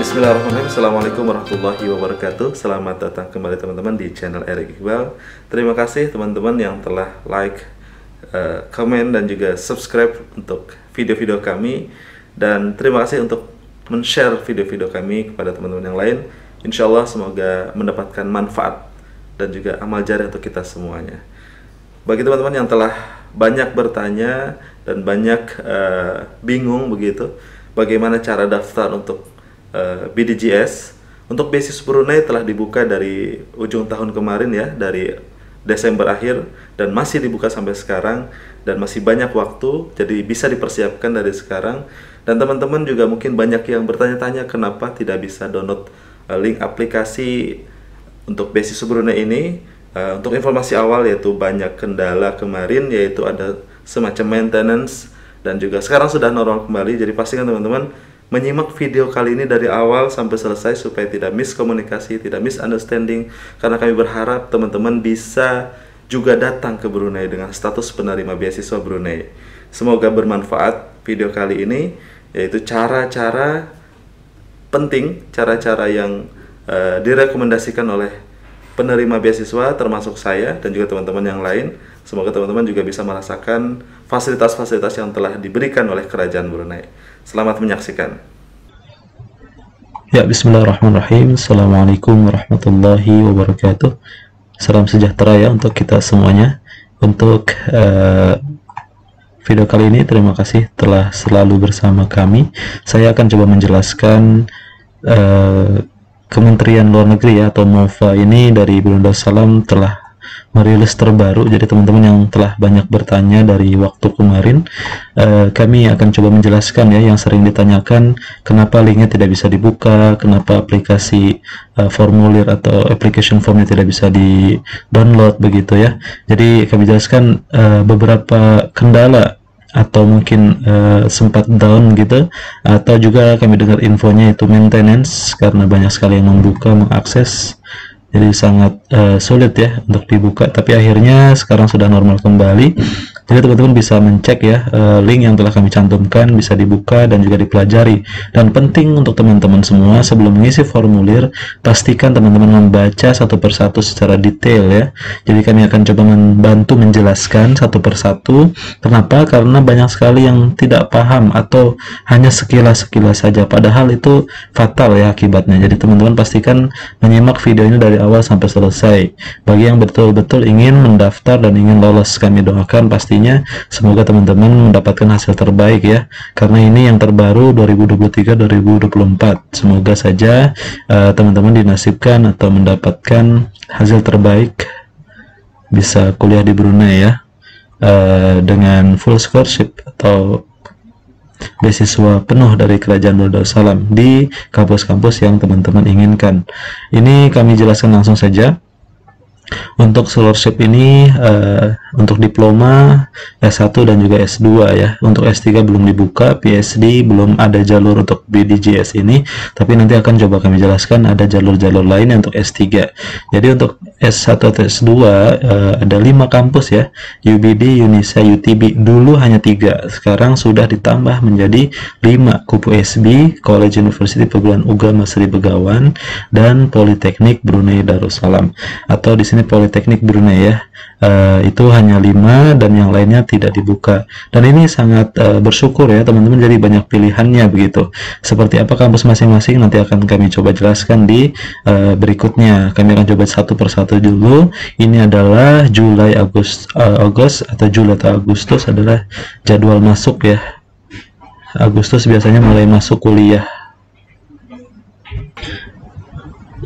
Bismillahirrahmanirrahim. Assalamualaikum warahmatullahi wabarakatuh. Selamat datang kembali teman-teman di channel Erik Iqbal. Terima kasih teman-teman yang telah like, komen dan juga subscribe untuk video-video kami. Dan terima kasih untuk men-share video-video kami kepada teman-teman yang lain. Insya Allah semoga mendapatkan manfaat dan juga amal jariah untuk kita semuanya. Bagi teman-teman yang telah banyak bertanya dan banyak bingung begitu, bagaimana cara daftar untuk BDJS, untuk beasiswa Brunei telah dibuka dari ujung tahun kemarin ya, dari Desember akhir, dan masih dibuka sampai sekarang, dan masih banyak waktu, jadi bisa dipersiapkan dari sekarang. Dan teman-teman juga mungkin banyak yang bertanya-tanya kenapa tidak bisa download link aplikasi untuk beasiswa Brunei ini. Untuk informasi awal, yaitu banyak kendala kemarin, yaitu ada semacam maintenance, dan juga sekarang sudah normal kembali. Jadi pastikan teman-teman menyimak video kali ini dari awal sampai selesai supaya tidak miskomunikasi, tidak misunderstanding, karena kami berharap teman-teman bisa juga datang ke Brunei dengan status penerima beasiswa Brunei. Semoga bermanfaat video kali ini, yaitu cara-cara penting, cara-cara yang direkomendasikan oleh penerima beasiswa termasuk saya dan juga teman-teman yang lain. Semoga teman-teman juga bisa merasakan fasilitas-fasilitas yang telah diberikan oleh Kerajaan Brunei. Selamat menyaksikan. Ya, bismillahirrahmanirrahim. Assalamualaikum warahmatullahi wabarakatuh. Salam sejahtera ya untuk kita semuanya. Untuk video kali ini terima kasih telah selalu bersama kami. Saya akan coba menjelaskan Kementerian Luar Negeri ya, atau MOFA ini dari Brunei Darussalam telah merilis terbaru. Jadi teman-teman yang telah banyak bertanya dari waktu kemarin, kami akan coba menjelaskan ya, yang sering ditanyakan kenapa linknya tidak bisa dibuka, kenapa aplikasi formulir atau application formnya tidak bisa di download begitu ya. Jadi kami jelaskan beberapa kendala atau mungkin sempat down gitu, atau juga kami dengar infonya itu maintenance karena banyak sekali yang membuka, mengakses, jadi sangat sulit ya untuk dibuka. Tapi akhirnya sekarang sudah normal kembali. Jadi teman-teman bisa mencek ya, link yang telah kami cantumkan bisa dibuka dan juga dipelajari. Dan penting untuk teman-teman semua, sebelum mengisi formulir, pastikan teman-teman membaca satu persatu secara detail ya. Jadi kami akan coba membantu menjelaskan satu persatu. Kenapa? Karena banyak sekali yang tidak paham atau hanya sekilas-sekilas saja, padahal itu fatal ya akibatnya. Jadi teman-teman pastikan menyimak video ini dari awal sampai selesai. Bagi yang betul-betul ingin mendaftar dan ingin lolos, kami doakan pastinya semoga teman-teman mendapatkan hasil terbaik ya, karena ini yang terbaru 2023-2024. Semoga saja teman-teman dinasibkan atau mendapatkan hasil terbaik, bisa kuliah di Brunei ya, dengan full scholarship atau beasiswa penuh dari Kerajaan Brunei Darussalam di kampus-kampus yang teman-teman inginkan. Ini kami jelaskan langsung saja. Untuk scholarship ini untuk diploma S1 dan juga S2 ya. Untuk S3 belum dibuka, PhD belum ada jalur untuk BDJS ini, tapi nanti akan coba kami jelaskan ada jalur-jalur lain untuk S3. Jadi untuk S1 atau S2 ada 5 kampus ya, UBD, Unisa, UTB. Dulu hanya 3, sekarang sudah ditambah menjadi 5, Kupu SB, College University Perguruan Agama Sri Begawan, dan Politeknik Brunei Darussalam, atau di sini Politeknik Brunei ya. Itu hanya 5 dan yang lainnya tidak dibuka. Dan ini sangat bersyukur ya teman-teman, jadi banyak pilihannya begitu. Seperti apa kampus masing-masing nanti akan kami coba jelaskan di berikutnya. Kami akan coba satu persatu dulu. Ini adalah Juli Agustus atau Agustus adalah jadwal masuk ya. Agustus biasanya mulai masuk kuliah.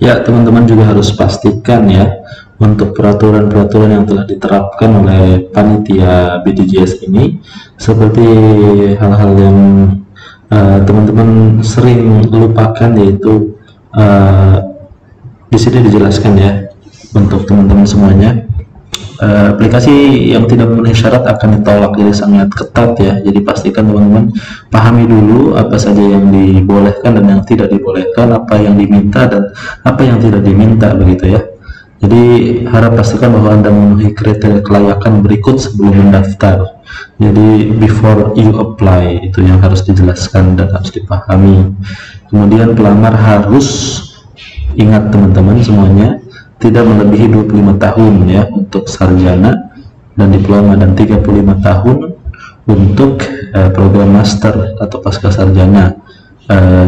Ya, teman-teman juga harus pastikan ya, untuk peraturan-peraturan yang telah diterapkan oleh panitia BDJS ini, seperti hal-hal yang teman-teman sering lupakan, yaitu di sini dijelaskan ya untuk teman-teman semuanya. Aplikasi yang tidak memenuhi syarat akan ditolak, jadi sangat ketat ya. Jadi pastikan teman-teman pahami dulu apa saja yang dibolehkan dan yang tidak dibolehkan, apa yang diminta dan apa yang tidak diminta begitu ya. Jadi harap pastikan bahwa Anda memenuhi kriteria kelayakan berikut sebelum mendaftar. Jadi before you apply itu yang harus dijelaskan dan harus dipahami. Kemudian pelamar harus ingat teman-teman semuanya, tidak melebihi 25 tahun ya untuk sarjana dan diploma, dan 35 tahun untuk program master atau pasca sarjana.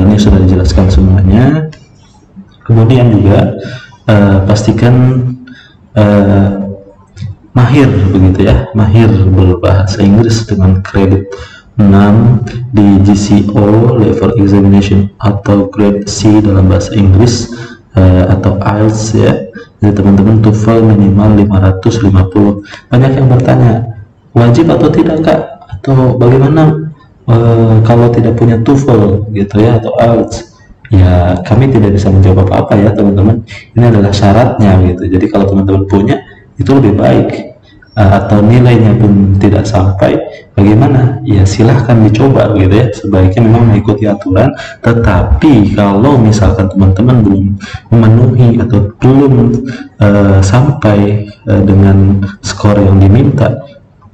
Ini sudah dijelaskan semuanya. Kemudian juga pastikan mahir begitu ya, mahir berbahasa Inggris dengan kredit 6 di GCO level examination atau grade C dalam bahasa Inggris, atau IELTS ya. Jadi teman-teman TOEFL minimal 550. Banyak yang bertanya, wajib atau tidak Kak, atau bagaimana kalau tidak punya TOEFL gitu ya, atau IELTS? Ya, kami tidak bisa menjawab apa-apa ya teman-teman. Ini adalah syaratnya gitu. Jadi kalau teman-teman punya, itu lebih baik. Atau nilainya pun tidak sampai, bagaimana? Ya silahkan dicoba gitu ya. Sebaiknya memang mengikuti aturan. Tetapi kalau misalkan teman-teman belum memenuhi atau belum sampai dengan skor yang diminta,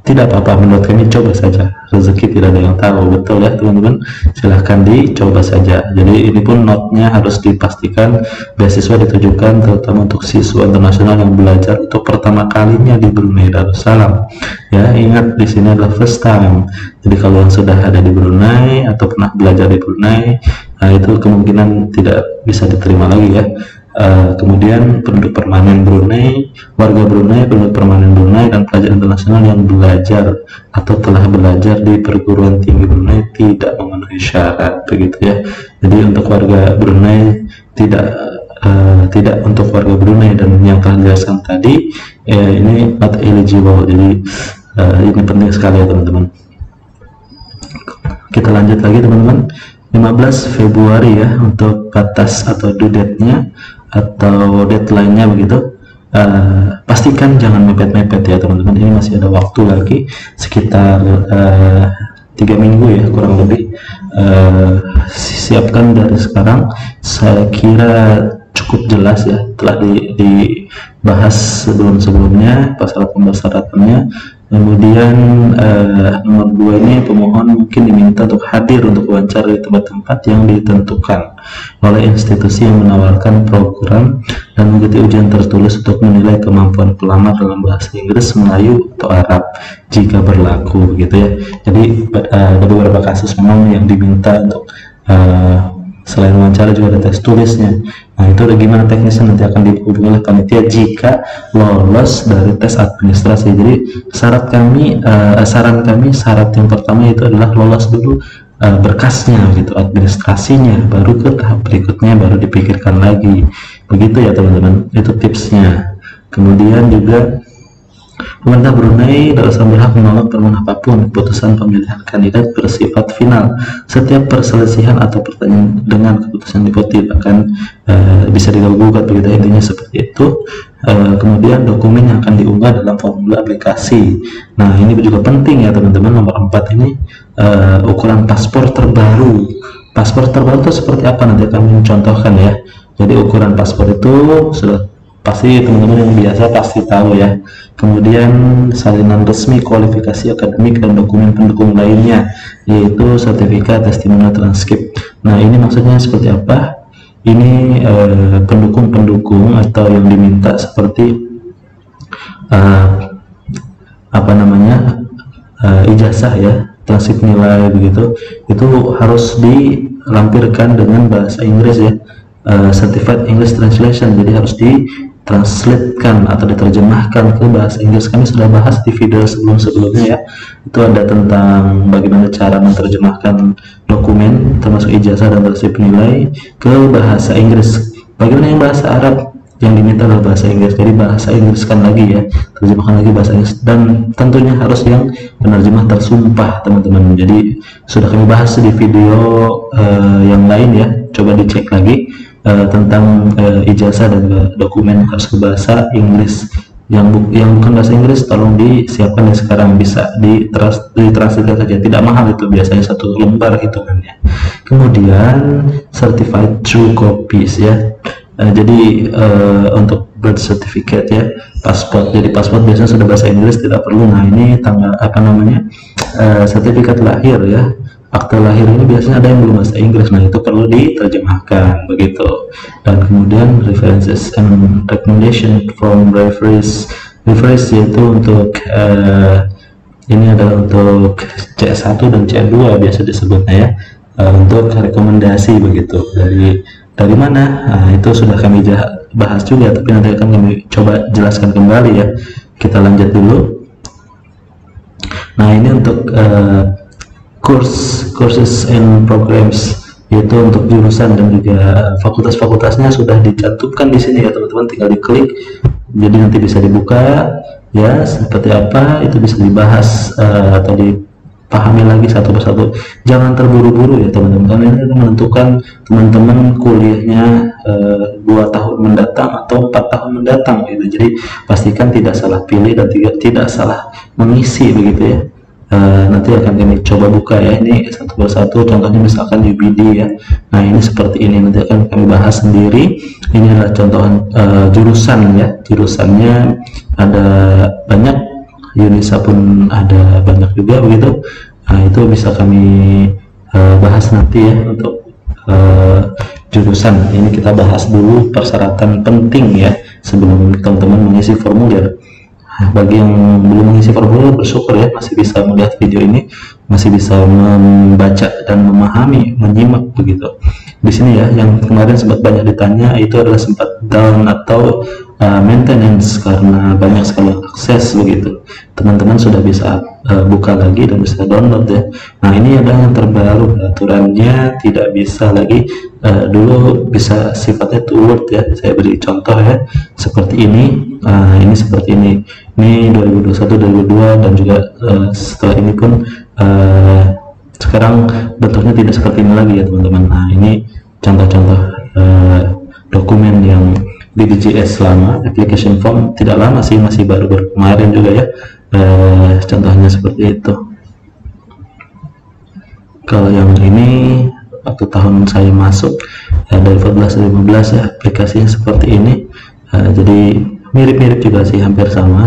tidak apa-apa, menurut kami coba saja. Rezeki tidak ada yang tahu, betul ya teman-teman. Silahkan dicoba saja. Jadi ini pun notnya harus dipastikan beasiswa ditujukan terutama untuk siswa internasional yang belajar untuk pertama kalinya di Brunei Darussalam. Ya, ingat di sini adalah first time. Jadi kalau yang sudah ada di Brunei atau pernah belajar di Brunei, nah itu kemungkinan tidak bisa diterima lagi ya. Kemudian penduduk permanen Brunei, warga Brunei, penduduk permanen Brunei, dan pelajar internasional yang belajar atau telah belajar di perguruan tinggi Brunei tidak memenuhi syarat begitu ya. Jadi untuk warga Brunei tidak untuk warga Brunei, dan yang telah dijelaskan tadi ini not eligible. Jadi ini penting sekali ya teman-teman. Kita lanjut lagi teman-teman. 15 Februari ya untuk batas atau due date-nya atau deadline-nya begitu. Pastikan jangan mepet-mepet ya teman-teman. Ini masih ada waktu lagi sekitar 3 minggu ya kurang lebih. Siapkan dari sekarang. Saya kira cukup jelas ya, telah dibahas sebelum-sebelumnya pasal persyaratannya. Kemudian nomor 2 ini pemohon mungkin diminta untuk hadir untuk wawancara di tempat-tempat yang ditentukan oleh institusi yang menawarkan program dan mengikuti ujian tertulis untuk menilai kemampuan pelamar dalam bahasa Inggris, Melayu, atau Arab jika berlaku gitu ya. Jadi ada beberapa kasus memang yang diminta untuk selain wawancara juga ada tes tulisnya. Nah itu udah gimana teknisnya nanti akan dihubungi oleh panitia jika lolos dari tes administrasi. Jadi saran kami syarat yang pertama itu adalah lolos dulu berkasnya gitu, administrasinya, baru ke tahap berikutnya baru dipikirkan lagi begitu ya teman-teman. Itu tipsnya. Kemudian juga pemerintah Brunei Darussalam berhak menolak permohonan apapun. Keputusan pemilihan kandidat bersifat final. Setiap perselisihan atau pertanyaan dengan keputusan deputi akan bisa diganggu-gugat begitu, intinya seperti itu. Kemudian dokumen yang akan diunggah dalam formulir aplikasi. Nah ini juga penting ya teman-teman. Nomor 4 ini ukuran paspor terbaru. Paspor terbaru itu seperti apa nanti kami mencontohkan ya. Jadi ukuran paspor itu sudah pasti teman-teman yang biasa pasti tahu ya. Kemudian salinan resmi, kualifikasi akademik, dan dokumen pendukung lainnya, yaitu sertifikat, testimonial, transkrip. Nah ini maksudnya seperti apa? Ini pendukung-pendukung atau yang diminta seperti ijazah ya, transkrip nilai begitu, itu harus dilampirkan dengan bahasa Inggris ya. Certified English Translation, jadi harus ditranslatekan atau diterjemahkan ke bahasa Inggris. Kami sudah bahas di video sebelum-sebelumnya ya, itu ada tentang bagaimana cara menerjemahkan dokumen termasuk ijazah dan transkrip nilai ke bahasa Inggris. Bagaimana yang bahasa Arab yang diminta adalah bahasa Inggris, jadi bahasa Inggriskan lagi ya, terjemahkan lagi bahasa Inggris, dan tentunya harus yang penerjemah tersumpah teman-teman. Jadi sudah kami bahas di video yang lain ya, coba dicek lagi tentang ijazah dan dokumen harus ke bahasa Inggris. Yang bukan bahasa Inggris tolong disiapkan ya sekarang, bisa ditranslate saja, tidak mahal itu, biasanya 1 lembar hitungannya. Kemudian certified true copies ya, Jadi untuk birth certificate ya, paspor. Jadi paspor biasanya sudah bahasa Inggris, tidak perlu. Nah ini tanggal sertifikat lahir ya, akte lahir ini biasanya ada yang belum bahasa Inggris, nah itu perlu diterjemahkan begitu. Dan kemudian references and recommendation from referees yaitu untuk ini adalah untuk C1 dan C2 biasa disebutnya ya, untuk rekomendasi begitu. Dari mana? Nah, itu sudah kami bahas juga, tapi nanti akan kami coba jelaskan kembali ya. Kita lanjut dulu. Nah ini untuk courses and programs, yaitu untuk jurusan dan juga fakultas-fakultasnya sudah dicantumkan di sini ya teman-teman, tinggal diklik, jadi nanti bisa dibuka ya seperti apa, itu bisa dibahas atau dipahami lagi satu persatu. Jangan terburu-buru ya teman-teman, karena ini akan menentukan teman-teman kuliahnya 2 tahun mendatang atau 4 tahun mendatang gitu. Jadi pastikan tidak salah pilih dan tidak salah mengisi begitu ya. Nanti akan kami coba buka ya, ini satu persatu. Contohnya misalkan UBD ya, nah ini seperti ini, nanti akan kami bahas sendiri. Ini adalah contoh jurusan ya, jurusannya ada banyak, Unisa pun ada banyak juga begitu. Nah itu bisa kami bahas nanti ya. Untuk jurusan ini kita bahas dulu persyaratan penting ya sebelum teman-teman mengisi formulir. Bagi yang belum mengisi formulir, bersyukur ya masih bisa melihat video ini, masih bisa membaca dan memahami, menyimak begitu. Di sini ya, yang kemarin sempat banyak ditanya itu adalah sempat down atau maintenance, karena banyak sekali akses begitu. Teman-teman sudah bisa buka lagi dan bisa download ya. Nah ini adalah yang terbaru, aturannya tidak bisa lagi dulu bisa sifatnya to word ya. Saya beri contoh ya, seperti ini. Ini seperti ini 2021, 2002 dan juga setelah ini pun sekarang bentuknya tidak seperti ini lagi ya teman-teman. Nah ini contoh-contoh dokumen yang di DJS lama, application form tidak lama sih, masih baru kemarin juga ya. Contohnya seperti itu. Kalau yang ini waktu tahun saya masuk dari 14 15 ya, aplikasinya seperti ini. Jadi mirip-mirip juga sih, hampir sama.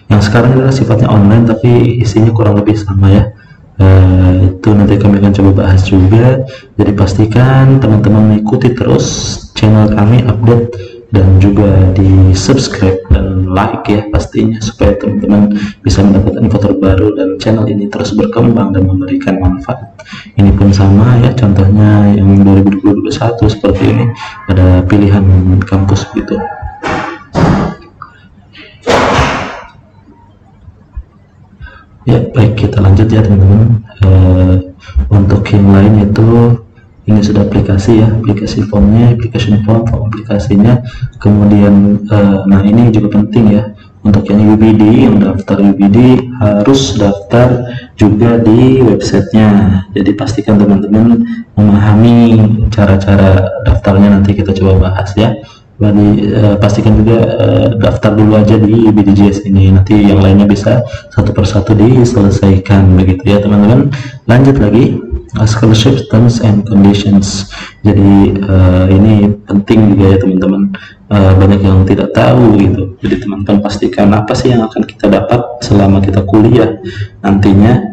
Yang sekarang adalah sifatnya online tapi isinya kurang lebih sama ya. Itu nanti kami akan coba bahas juga. Jadi pastikan teman-teman mengikuti terus channel kami, update dan juga di subscribe dan like ya pastinya, supaya teman-teman bisa mendapatkan info terbaru dan channel ini terus berkembang dan memberikan manfaat. Ini pun sama ya, contohnya yang 2021 seperti ini, ada pilihan kampus gitu. Ya baik, kita lanjut ya teman-teman. Untuk yang lain itu ini sudah aplikasi ya, aplikasi formnya, application form aplikasinya. Kemudian nah ini juga penting ya, untuk yang UBD, yang daftar UBD harus daftar juga di websitenya. Jadi pastikan teman-teman memahami cara-cara daftarnya, nanti kita coba bahas ya. Jadi pastikan juga daftar dulu aja di BDJS ini, nanti yang lainnya bisa satu persatu diselesaikan begitu ya teman-teman. Lanjut lagi, scholarship terms and conditions. Jadi ini penting juga ya teman-teman, banyak yang tidak tahu gitu. Jadi teman-teman pastikan apa sih yang akan kita dapat selama kita kuliah nantinya.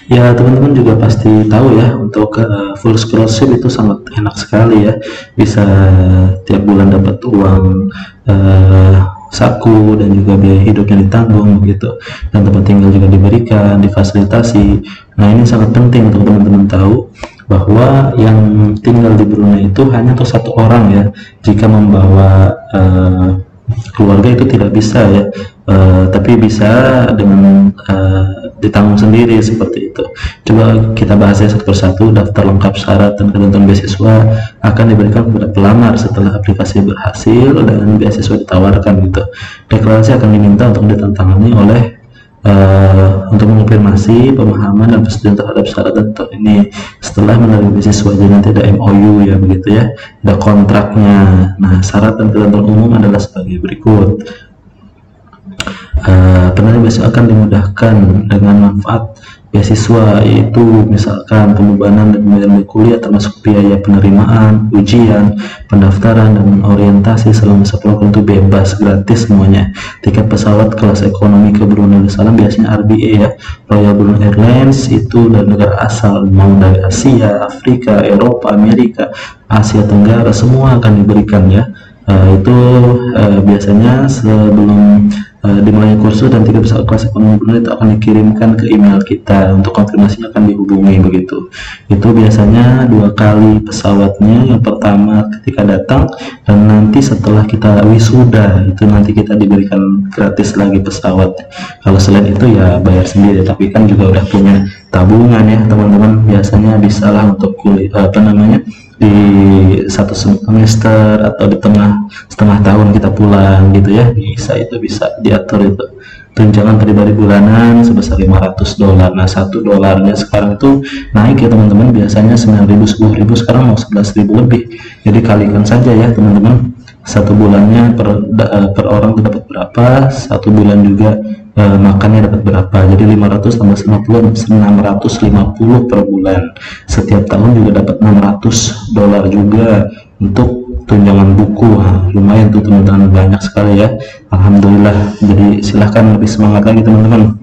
Ya teman-teman juga pasti tahu ya, untuk full scholarship itu sangat enak sekali ya, bisa tiap bulan dapat uang saku dan juga biaya hidupnya ditanggung gitu, dan tempat tinggal juga diberikan, difasilitasi. Nah ini sangat penting untuk teman-teman tahu bahwa yang tinggal di Brunei itu hanya untuk 1 orang ya. Jika membawa keluarga itu tidak bisa ya, tapi bisa dengan ditanggung sendiri seperti itu. Coba kita bahas ya satu persatu. Daftar lengkap syarat dan ketentuan beasiswa akan diberikan kepada pelamar setelah aplikasi berhasil dan beasiswa ditawarkan gitu. Deklarasi akan diminta untuk ditandatangani oleh untuk mengonfirmasi pemahaman dan persetujuan terhadap syarat dan ini setelah menerima beasiswa. Jadi nanti ada MOU ya begitu ya, ada kontraknya. Nah syarat dan ketentuan umum adalah sebagai berikut. Penerima beasiswa akan dimudahkan dengan manfaat beasiswa, yaitu misalkan pembebanan dan biaya kuliah termasuk biaya penerimaan, ujian, pendaftaran, dan orientasi selama 10 bulan itu bebas, gratis semuanya. Tiket pesawat kelas ekonomi ke Brunei Darussalam biasanya RBA ya, Royal Brunei Airlines, itu dari negara asal, mau dari Asia, Afrika, Eropa, Amerika, Asia Tenggara, semua akan diberikan ya. Itu biasanya sebelum dimulai kursus dan tiket pesawat kelas ekonomi Brunei itu akan dikirimkan ke email kita, untuk konfirmasinya akan dihubungi begitu. Itu biasanya 2 kali pesawatnya, yang pertama ketika datang dan nanti setelah kita wisuda itu nanti kita diberikan gratis lagi pesawat. Kalau selain itu ya bayar sendiri, tapi kan juga udah punya tabungan ya teman-teman, biasanya bisa lah untuk kuliah di 1 semester atau di setengah tahun kita pulang gitu ya, itu bisa diatur. Itu tunjangan pribadi bulanan sebesar $500. Nah, $1 sekarang itu naik ya teman-teman, biasanya 9.000, 10.000, sekarang mau 11.000 lebih. Jadi kalikan saja ya teman-teman, 1 bulannya per orang dapat berapa, 1 bulan juga makannya dapat berapa. Jadi 500 tambah 50, 650 per bulan. Setiap tahun juga dapat $600 juga untuk tunjangan buku. Lumayan tuh teman-teman, banyak sekali ya, alhamdulillah. Jadi silahkan lebih semangat lagi teman-teman.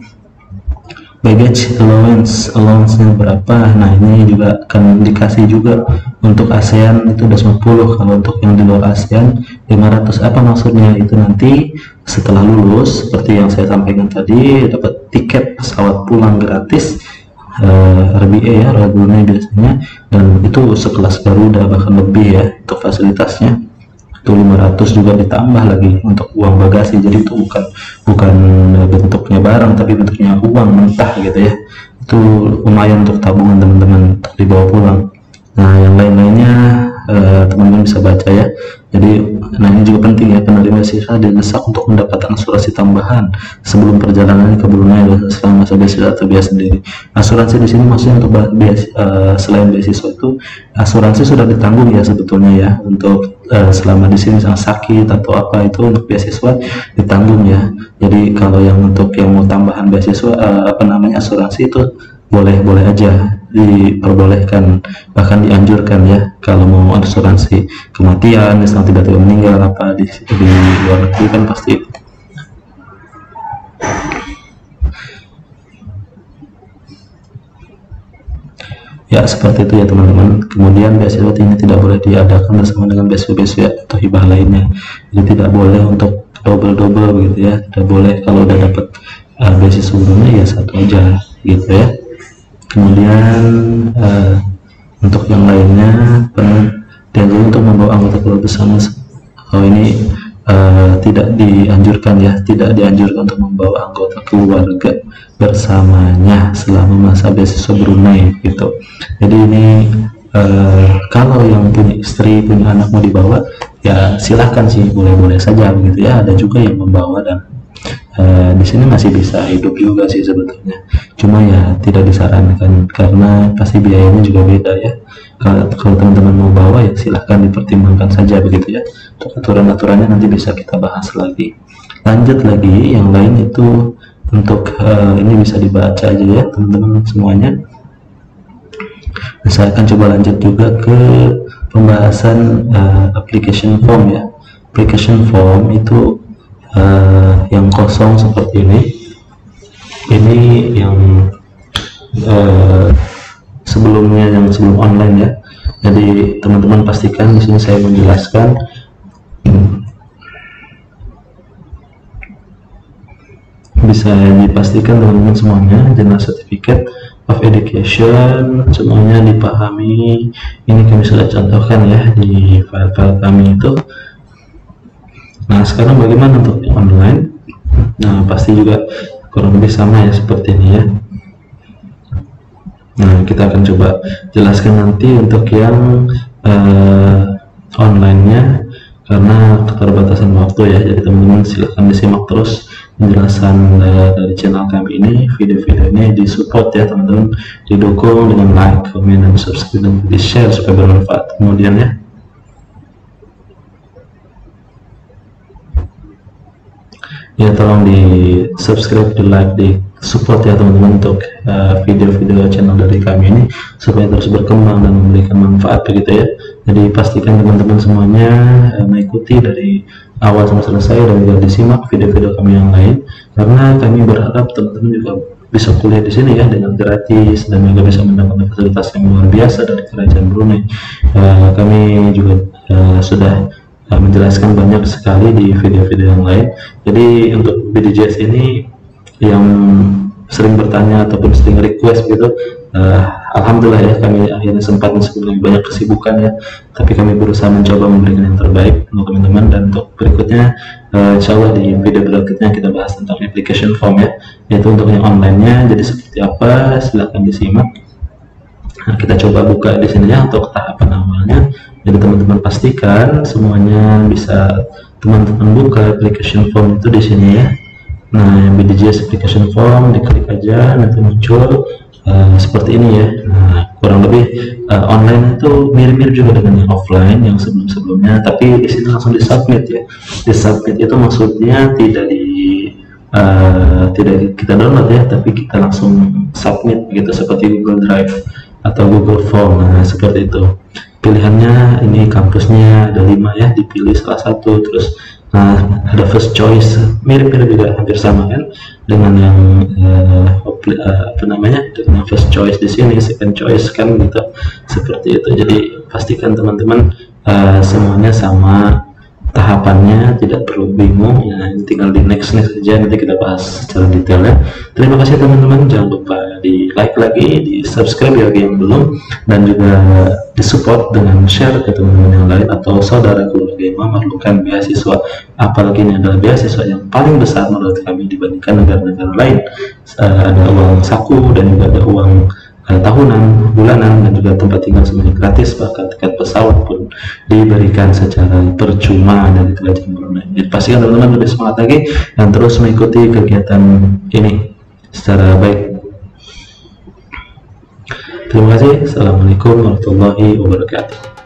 Baggage allowance-nya berapa? Nah, ini juga akan dikasih juga. Untuk ASEAN itu udah 90, kalau untuk yang di luar ASEAN 500. Apa maksudnya? Itu nanti setelah lulus, seperti yang saya sampaikan tadi, dapat tiket pesawat pulang gratis, RBA ya, Royal Brunei biasanya, dan itu sekelas Garuda bahkan lebih ya untuk fasilitasnya. Itu 500 juga ditambah lagi untuk uang bagasi. Jadi itu bukan bentuknya barang, tapi bentuknya uang mentah gitu ya. Itu lumayan untuk tabungan teman-teman untuk dibawa pulang. Nah, yang lain-lainnya teman-teman bisa baca ya. Jadi ini juga penting ya, penerima beasiswa didesak untuk mendapatkan asuransi tambahan sebelum perjalanan ke Brunei selama masa beasiswa atau biaya sendiri. Asuransi di sini maksudnya untuk selain beasiswa itu asuransi sudah ditanggung ya sebetulnya ya, untuk selama di sini misalnya sakit atau apa, itu untuk beasiswa ditanggung ya. Jadi kalau yang untuk yang mau tambahan beasiswa asuransi itu boleh aja, diperbolehkan, bahkan dianjurkan ya. Kalau mau asuransi kematian, misalnya tiba-tiba meninggal apa di luar negeri kan pasti ya seperti itu ya teman-teman. Kemudian beasiswa ini tidak boleh diadakan bersama dengan beasiswa atau hibah lainnya. Jadi tidak boleh untuk double begitu ya, tidak boleh. Kalau udah dapat beasiswa sebelumnya ya satu aja gitu ya. Kemudian untuk yang lainnya dianjurkan untuk membawa anggota keluarga bersama. Ini tidak dianjurkan ya, tidak dianjurkan untuk membawa anggota keluarga bersamanya selama masa beasiswa Brunei gitu. Jadi ini kalau yang punya istri, punya anak mau dibawa ya silahkan sih, boleh-boleh saja begitu ya. Ada juga yang membawa dan di sini masih bisa hidup juga sih sebetulnya, cuma ya tidak disarankan karena pasti biayanya juga beda ya. Kalau teman-teman mau bawa ya silahkan dipertimbangkan saja begitu ya. Untuk aturan-aturannya nanti bisa kita bahas lagi. Lanjut lagi yang lain itu untuk ini bisa dibaca aja ya teman-teman semuanya. Saya akan coba lanjut juga ke pembahasan application form ya. Application form itu yang kosong seperti ini yang sebelumnya, yang sebelum online ya. Jadi teman-teman pastikan di sini saya menjelaskan bisa dipastikan teman-teman semuanya. General Certificate of Education semuanya dipahami. Ini kami sudah contohkan ya di file-file kami itu. Nah, sekarang bagaimana untuk yang online? Nah, pasti juga kurang lebih sama ya seperti ini ya. Nah, kita akan coba jelaskan nanti untuk yang online-nya karena keterbatasan waktu ya. Jadi teman-teman silakan disimak terus penjelasan dari channel kami ini. Video-video ini disupport ya teman-teman, didukung dengan like, comment, dan subscribe, dan di share supaya bermanfaat kemudian ya. ya tolong di subscribe, di like, di support ya teman-teman untuk video-video channel dari kami ini supaya terus berkembang dan memberikan manfaat begitu ya. Jadi pastikan teman-teman semuanya mengikuti dari awal sampai selesai dan juga disimak video-video kami yang lain, karena kami berharap teman-teman juga bisa kuliah di sini ya dengan gratis dan juga bisa mendapatkan fasilitas yang luar biasa dari Kerajaan Brunei. Kami juga sudah menjelaskan banyak sekali di video-video yang lain. Jadi untuk BDJS ini yang sering bertanya ataupun sering request gitu, alhamdulillah ya kami akhirnya sempat meskipun lebih banyak kesibukan ya, tapi kami berusaha mencoba memberikan yang terbaik untuk teman-teman. Dan untuk berikutnya insya Allah di video berikutnya kita bahas tentang application form ya, yaitu untuk yang online-nya jadi seperti apa, silahkan disimak. Nah, kita coba buka di sini ya untuk tahapan awalnya. Jadi teman-teman pastikan semuanya bisa teman-teman buka application form itu di sini ya. Nah, yang BDJS application form diklik aja, nanti muncul seperti ini ya. Nah, kurang lebih online itu mirip-mirip juga dengan yang offline yang sebelum-sebelumnya, tapi di sini langsung disubmit ya. Disubmit itu maksudnya tidak kita download ya, tapi kita langsung submit begitu, seperti Google Drive atau Google Form. Nah, seperti itu. Pilihannya ini kampusnya ada 5 ya, dipilih salah satu. Terus ada first choice, mirip-mirip juga, hampir sama kan dengan yang dengan first choice di sini, second choice kan gitu, seperti itu. Jadi pastikan teman-teman semuanya sama tahapannya, tidak perlu bingung ya, tinggal di next saja, nanti kita bahas secara detail ya. Terima kasih teman-teman, jangan lupa di like lagi, di subscribe bagi yang belum, dan juga di support dengan share ke teman-teman yang lain atau saudara keluarga yang memerlukan beasiswa, apalagi ini adalah beasiswa yang paling besar menurut kami dibandingkan negara-negara lain. Ada uang saku dan juga ada uang tahunan, bulanan, dan juga tempat tinggal semuanya gratis, bahkan tiket pesawat pun diberikan secara percuma dari Kerajaan Brunei. Jadi pastikan teman-teman lebih semangat lagi dan terus mengikuti kegiatan ini secara baik. Terima kasih. Assalamualaikum warahmatullahi wabarakatuh.